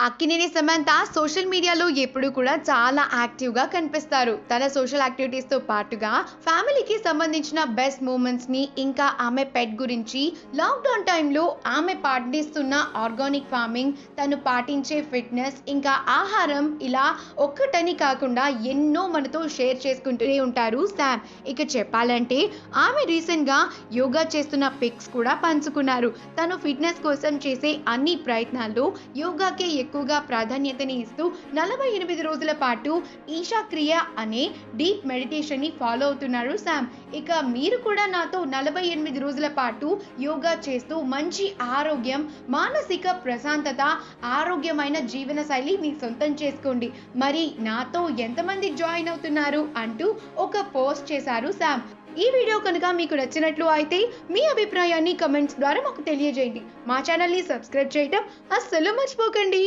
Akkineni Samantha social మీడియాలో ఎప్పుడు కూడా చాలా యాక్టివ్గా కనిపిస్తారు. తన సోషల్ యాక్టివిటీస్తో పాటుగా ఫ్యామిలీకి సంబంధించిన బెస్ట్ మూమెంట్స్ని, ఇంకా ఆమె పెట్ గురించి, లాక్డౌన్ టైంలో ఆమె పాటిస్తున్న ఆర్గానిక్ ఫార్మింగ్, తను పాటించే ఫిట్నెస్, ఇంకా ఆహారం, ఇలా ఒక్కటని కాకుండా ఎన్నో మనతో షేర్ చేసుకుంటూనే ఉంటారు శామ్. ఇక చెప్పాలంటే ఆమె రీసెంట్గా యోగా చేస్తున్న పిక్స్ కూడా పంచుకున్నారు. తను ఫిట్నెస్ కోసం చేసే అన్ని ప్రయత్నాల్లో యోగాకే ఎక్కువగా ప్రాధాన్యతని ఇస్తూ 48 రోజుల పాటు ఈశా క్రియ అనే డీప్ మెడిటేషన్ని ఫాలో అవుతున్నారు శామ్. ఇక మీరు కూడా నాతో 48 రోజుల పాటు యోగా చేస్తూ మంచి ఆరోగ్యం, మానసిక ప్రశాంతత, ఆరోగ్యమైన జీవన శైలి మీ సొంతం చేసుకోండి. మరి నాతో ఎంతమంది జాయిన్ అవుతున్నారు అంటూ ఒక పోస్ట్ చేశారు శామ్. ఈ వీడియో కనుక మీకు నచ్చినట్లు అయితే మీ అభిప్రాయాన్ని కమెంట్స్ ద్వారా మాకు తెలియజేయండి. మా ఛానల్ని సబ్స్క్రైబ్ చేయటం అస్సలు మర్చిపోకండి.